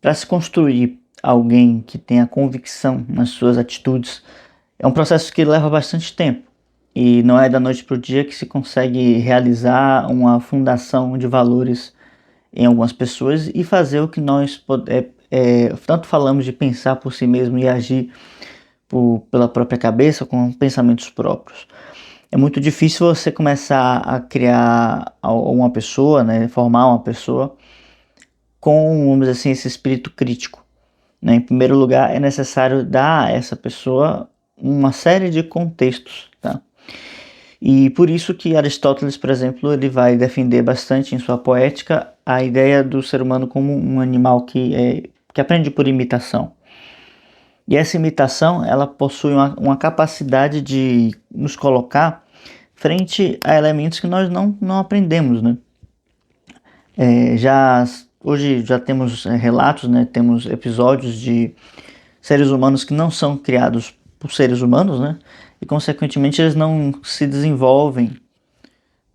para se construir alguém que tenha convicção nas suas atitudes, é um processo que leva bastante tempo. E não é da noite para o dia que se consegue realizar uma fundação de valores em algumas pessoas e fazer o que nós tanto falamos de pensar por si mesmo e agir pela própria cabeça com pensamentos próprios. É muito difícil você começar a criar uma pessoa, né, formar uma pessoa com, vamos dizer assim, esse espírito crítico, né? Em primeiro lugar, é necessário dar a essa pessoa uma série de contextos, tá? E por isso que Aristóteles, por exemplo, ele vai defender bastante em sua poética a ideia do ser humano como um animal que aprende por imitação. E essa imitação, ela possui uma capacidade de nos colocar frente a elementos que nós não aprendemos, né? Hoje já temos relatos, né? Temos episódios de seres humanos que não são criados por seres humanos, né? E consequentemente eles não se desenvolvem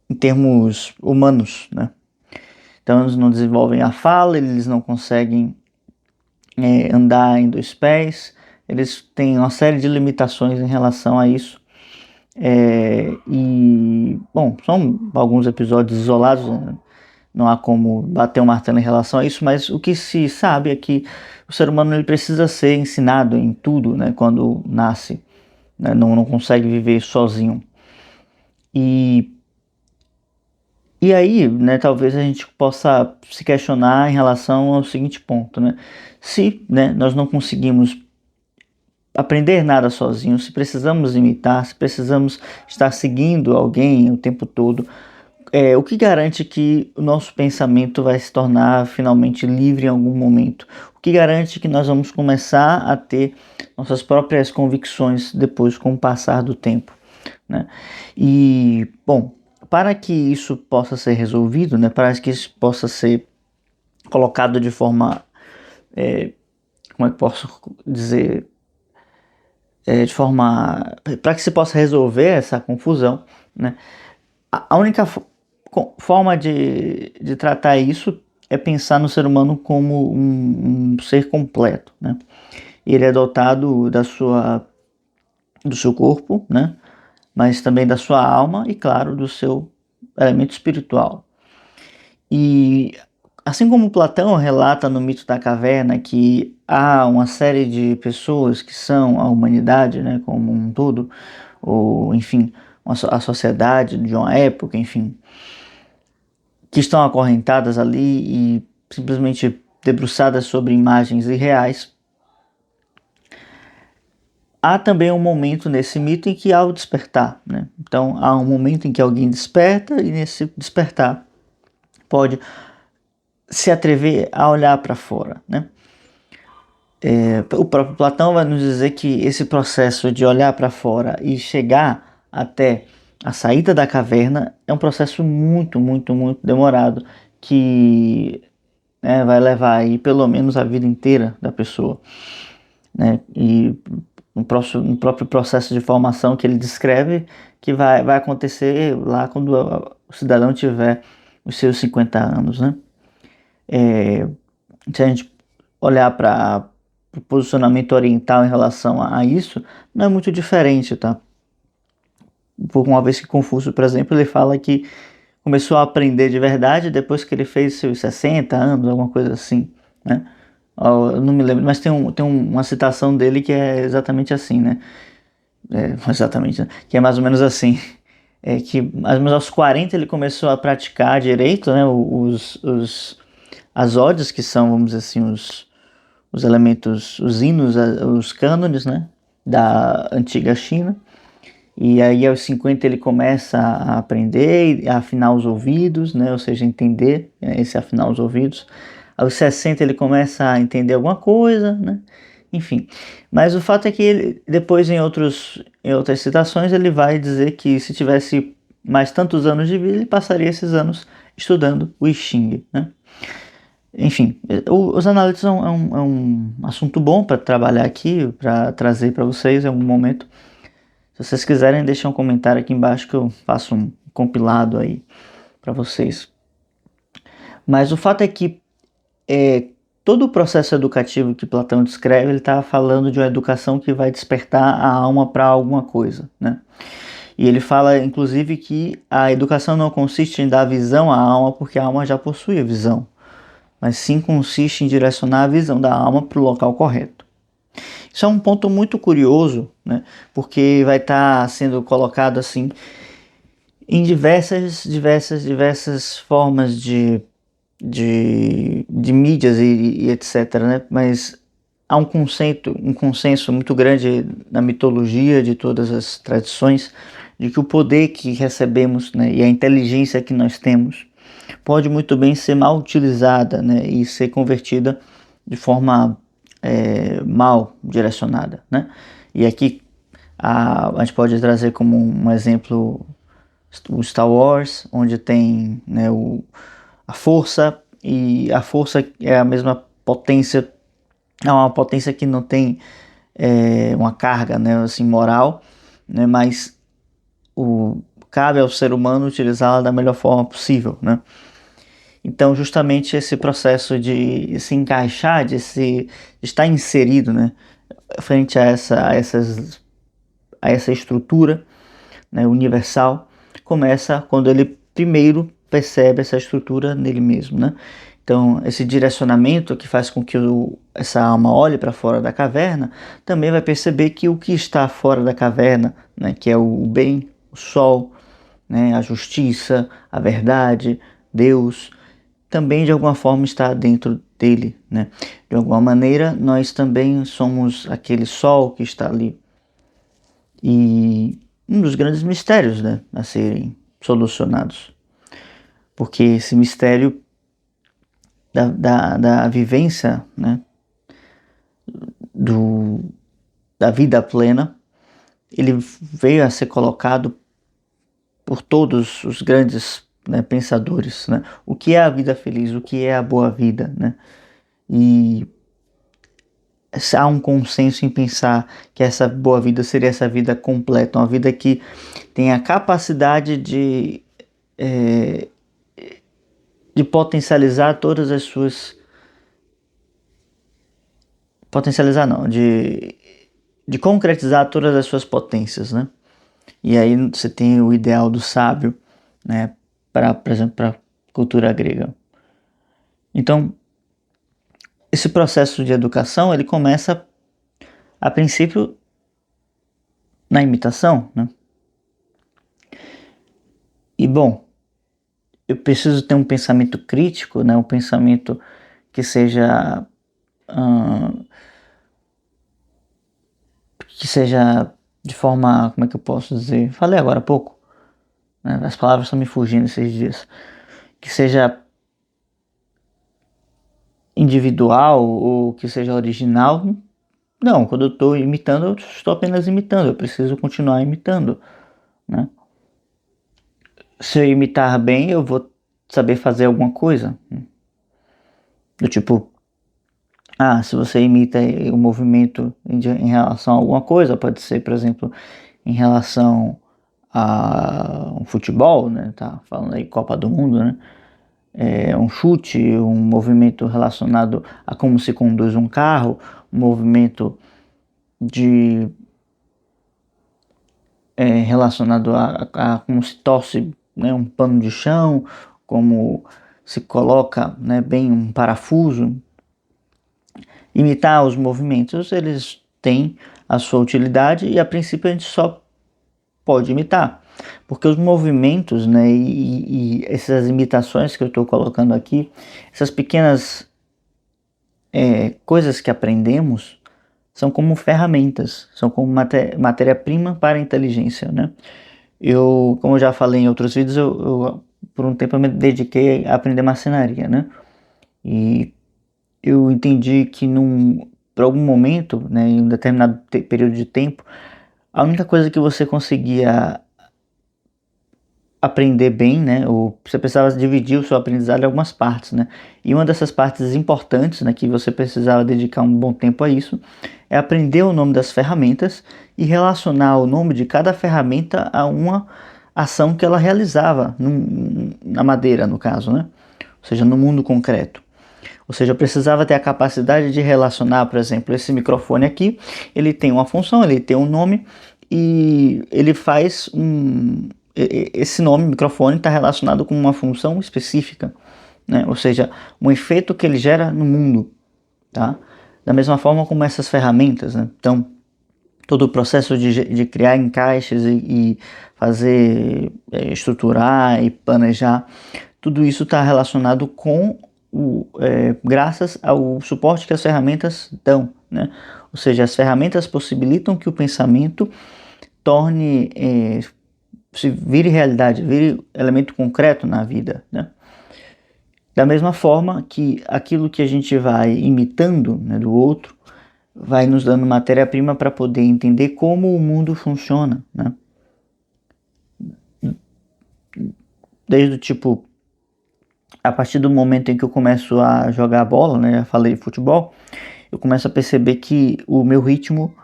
em termos humanos, né? Então eles não desenvolvem a fala, eles não conseguem andar em dois pés, eles têm uma série de limitações em relação a isso. Bom, são alguns episódios isolados, né? Não há como bater um martelo em relação a isso, mas o que se sabe é que o ser humano ele precisa ser ensinado em tudo, né, quando nasce, né, não consegue viver sozinho. E aí, né, talvez a gente possa se questionar em relação ao seguinte ponto, né? Se, né, nós não conseguimos aprender nada sozinho, se precisamos imitar, se precisamos estar seguindo alguém o tempo todo, o que garante que o nosso pensamento vai se tornar finalmente livre em algum momento? O que garante que nós vamos começar a ter nossas próprias convicções depois com o passar do tempo, né? E, bom, para que isso possa ser resolvido, né, para que isso possa ser colocado de forma, como é que posso dizer, de forma, para que se possa resolver essa confusão, né, a única forma de tratar isso é pensar no ser humano como um ser completo, né? Ele é dotado do seu corpo, né? Mas também da sua alma e, claro, do seu elemento espiritual. E assim como Platão relata no mito da caverna que há uma série de pessoas que são a humanidade, né, como um todo, ou enfim, a sociedade de uma época, enfim, que estão acorrentadas ali e simplesmente debruçadas sobre imagens irreais, há também um momento nesse mito em que há o despertar, né? Então há um momento em que alguém desperta e nesse despertar pode se atrever a olhar para fora, né? O próprio Platão vai nos dizer que esse processo de olhar para fora e chegar até a saída da caverna é um processo muito, muito, muito demorado que, né, vai levar aí pelo menos a vida inteira da pessoa, né? E no próprio processo de formação que ele descreve que vai acontecer lá quando o cidadão tiver os seus 50 anos, né? Se a gente olhar para o posicionamento oriental em relação a isso, não é muito diferente, tá? Por uma vez que Confúcio, por exemplo, ele fala que começou a aprender de verdade depois que ele fez seus 60 anos, alguma coisa assim, né? Eu não me lembro, mas tem uma citação dele que é exatamente assim, né? Exatamente, né? Que é mais ou menos assim. É que mais ou menos aos 40 ele começou a praticar direito, né? As odes, que são, vamos dizer assim, os elementos, os hinos, os cânones, né, da antiga China. E aí aos 50 ele começa a aprender, a afinar os ouvidos, né, ou seja, entender, esse afinar os ouvidos. Aos 60 ele começa a entender alguma coisa, né, enfim. Mas o fato é que ele, depois em outras citações ele vai dizer que se tivesse mais tantos anos de vida, ele passaria esses anos estudando o I Ching, né. Enfim, os análises é um assunto bom para trabalhar aqui, para trazer para vocês em algum momento. Se vocês quiserem, deixem um comentário aqui embaixo que eu faço um compilado aí para vocês. Mas o fato é que todo o processo educativo que Platão descreve, ele está falando de uma educação que vai despertar a alma para alguma coisa, né? E ele fala, inclusive, que a educação não consiste em dar visão à alma, porque a alma já possui a visão, mas sim consiste em direcionar a visão da alma para o local correto. Isso é um ponto muito curioso, né? Porque vai estar sendo colocado assim em diversas formas de mídias e etc, né? Mas há um consenso muito grande na mitologia de todas as tradições de que o poder que recebemos, né, e a inteligência que nós temos pode muito bem ser mal utilizada, né, e ser convertida de forma mal direcionada, né? E aqui a gente pode trazer como um exemplo o Star Wars, onde tem, né, a força, e a força é a mesma potência, é uma potência que não tem uma carga, né, assim, moral, né, mas cabe ao ser humano utilizá-la da melhor forma possível, né? Então, justamente esse processo de se encaixar, de estar inserido, né, frente a essa estrutura, né, universal, começa quando ele primeiro percebe essa estrutura nele mesmo, né? Então, esse direcionamento que faz com que essa alma olhe para fora da caverna, também vai perceber que o que está fora da caverna, né, que é o bem, o sol, né, a justiça, a verdade, Deus, também de alguma forma está dentro dele, né? De alguma maneira, nós também somos aquele sol que está ali. E um dos grandes mistérios, né, a serem solucionados. Porque esse mistério da vivência, né, do, da vida plena, ele veio a ser colocado por todos os grandes, né, pensadores, né? O que é a vida feliz, o que é a boa vida, né? E há um consenso em pensar que essa boa vida seria essa vida completa, uma vida que tem a capacidade de potencializar todas as suas. Potencializar não, de concretizar todas as suas potências, né? E aí você tem o ideal do sábio, né? Por exemplo, para a cultura grega. Então, esse processo de educação, ele começa, a princípio, na imitação, né? E, bom, eu preciso ter um pensamento crítico, né? Um pensamento que seja... que seja de forma... Como é que eu posso dizer? Falei agora há pouco, né? As palavras estão me fugindo esses dias. Que seja individual ou que seja original. Não, quando eu estou imitando, eu estou apenas imitando, eu preciso continuar imitando, né? Se eu imitar bem, eu vou saber fazer alguma coisa. Do tipo, se você imita o movimento em relação a alguma coisa, pode ser, por exemplo, em relação a um futebol, né? Tá falando aí Copa do Mundo, né? Um chute, um movimento relacionado a como se conduz um carro, um movimento de relacionado a como se torce, né, um pano de chão, como se coloca, né, bem um parafuso. Imitar os movimentos, eles têm a sua utilidade e a princípio a gente só pode imitar. Porque os movimentos, né, e essas imitações que eu estou colocando aqui, essas pequenas coisas que aprendemos, são como ferramentas, são como matéria-prima para a inteligência, né? Como eu já falei em outros vídeos, por um tempo eu me dediquei a aprender marcenaria, né? E eu entendi que por algum momento, né, em um determinado período de tempo, a única coisa que você conseguia aprender bem, né, ou você precisava dividir o seu aprendizado em algumas partes, né? E uma dessas partes importantes, né, que você precisava dedicar um bom tempo a isso, é aprender o nome das ferramentas e relacionar o nome de cada ferramenta a uma ação que ela realizava na madeira, no caso, né? Ou seja, no mundo concreto. Ou seja, eu precisava ter a capacidade de relacionar, por exemplo, esse microfone aqui, ele tem uma função, ele tem um nome e ele faz esse nome, microfone, está relacionado com uma função específica, né? Ou seja, um efeito que ele gera no mundo, tá? Da mesma forma como essas ferramentas, né? Então, todo o processo de criar encaixes e fazer, estruturar e planejar, tudo isso está relacionado com graças ao suporte que as ferramentas dão, né? Ou seja, as ferramentas possibilitam que o pensamento torne, se vire realidade, vire elemento concreto na vida, né? Da mesma forma que aquilo que a gente vai imitando, né, do outro, vai nos dando matéria-prima para poder entender como o mundo funciona, né? Desde o tipo, a partir do momento em que eu começo a jogar bola, né, já falei futebol, eu começo a perceber que o meu ritmo,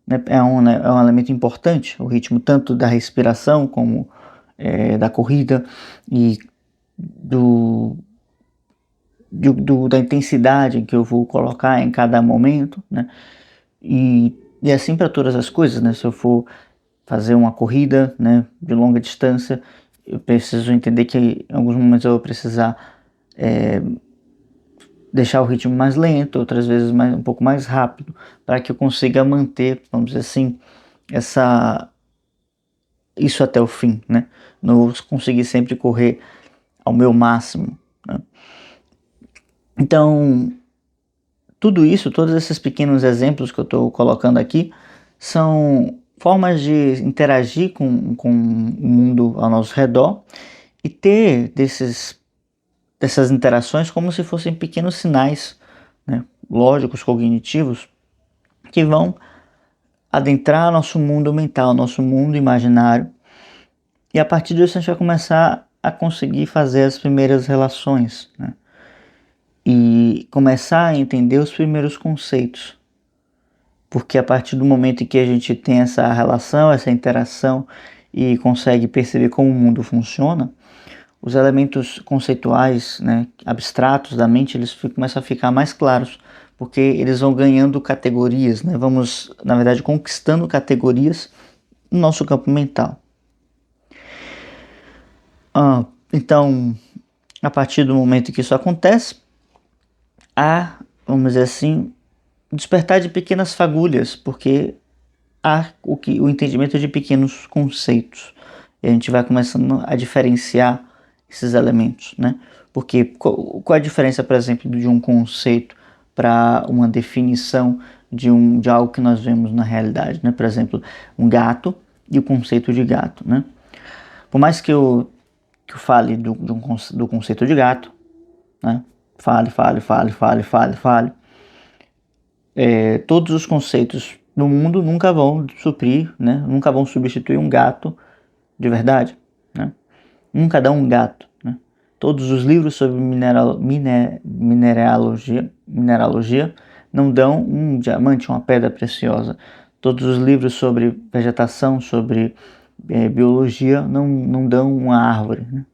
né, é um elemento importante, o ritmo tanto da respiração como da corrida e da intensidade que eu vou colocar em cada momento, né? E assim para todas as coisas, né? Se eu for fazer uma corrida, né, de longa distância, eu preciso entender que em alguns momentos eu vou precisar deixar o ritmo mais lento, outras vezes um pouco mais rápido, para que eu consiga manter, vamos dizer assim, isso até o fim, né? Não vou conseguir sempre correr ao meu máximo, né? Então, tudo isso, todos esses pequenos exemplos que eu estou colocando aqui, são formas de interagir com o mundo ao nosso redor e ter dessas interações como se fossem pequenos sinais, né, lógicos, cognitivos, que vão adentrar nosso mundo mental, nosso mundo imaginário, e a partir disso a gente vai começar a conseguir fazer as primeiras relações, né, e começar a entender os primeiros conceitos. Porque a partir do momento em que a gente tem essa relação, essa interação e consegue perceber como o mundo funciona, os elementos conceituais, né, abstratos da mente, eles começam a ficar mais claros, porque eles vão ganhando categorias, né? Vamos, na verdade, conquistando categorias no nosso campo mental. Então, a partir do momento que isso acontece, vamos dizer assim, despertar de pequenas fagulhas, porque há o entendimento de pequenos conceitos. E a gente vai começando a diferenciar esses elementos, né? Porque qual a diferença, por exemplo, de um conceito para uma definição de algo que nós vemos na realidade, né? Por exemplo, um gato e o conceito de gato, né? Por mais que eu fale do conceito de gato, né? Fale, todos os conceitos do mundo nunca vão suprir, né? Nunca vão substituir um gato de verdade, né? Nunca dá um gato, né? Todos os livros sobre mineralogia não dão um diamante, uma pedra preciosa. Todos os livros sobre vegetação, sobre biologia, não dão uma árvore, né?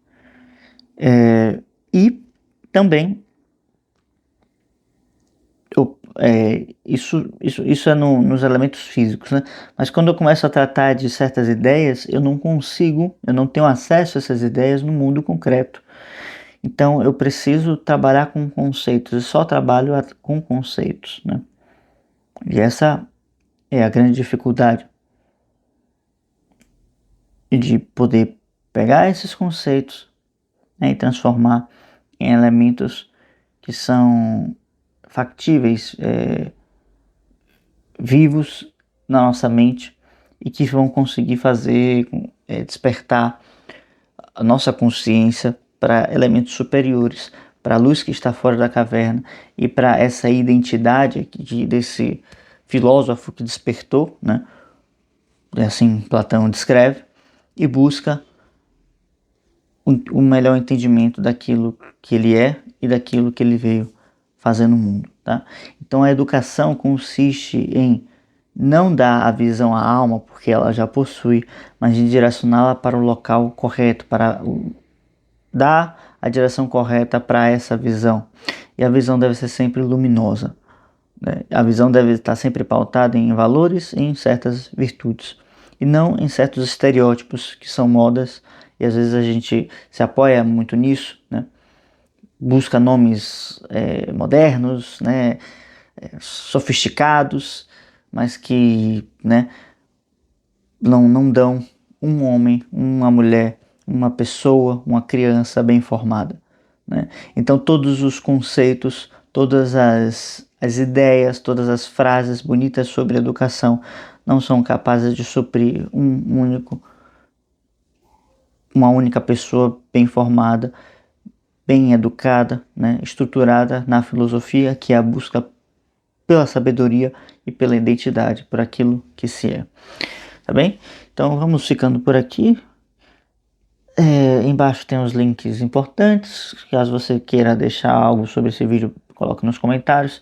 E também isso é nos elementos físicos, né? Mas quando eu começo a tratar de certas ideias, eu não tenho acesso a essas ideias no mundo concreto. Então eu preciso trabalhar com conceitos, e só trabalho com conceitos, né? E essa é a grande dificuldade de poder pegar esses conceitos, né, e transformar em elementos que são factíveis, vivos na nossa mente e que vão conseguir fazer despertar a nossa consciência para elementos superiores, para a luz que está fora da caverna e para essa identidade desse filósofo que despertou, né? Assim Platão descreve, e busca um melhor entendimento daquilo que ele é e daquilo que ele veio fazer no mundo, tá? Então a educação consiste em não dar a visão à alma, porque ela já possui, mas em direcioná-la para o local correto, para dar a direção correta para essa visão. e a visão deve ser sempre luminosa, né? A visão deve estar sempre pautada em valores e em certas virtudes, e não em certos estereótipos que são modas, e às vezes a gente se apoia muito nisso, né? Busca nomes modernos, né? Sofisticados, mas que, né, não dão um homem, uma mulher, uma pessoa, uma criança bem formada, né? Então todos os conceitos, todas as ideias, todas as frases bonitas sobre educação não são capazes de suprir uma única pessoa bem formada, bem educada, né, estruturada na filosofia, que é a busca pela sabedoria e pela identidade, por aquilo que se é. Tá bem? Então vamos ficando por aqui. Embaixo tem os links importantes. Caso você queira deixar algo sobre esse vídeo, coloque nos comentários.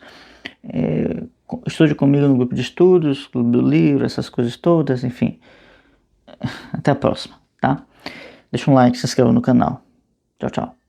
Estude comigo no grupo de estudos, clube do livro, essas coisas todas, enfim. Até a próxima, tá? Deixa um like, se inscreva no canal. Tchau, tchau.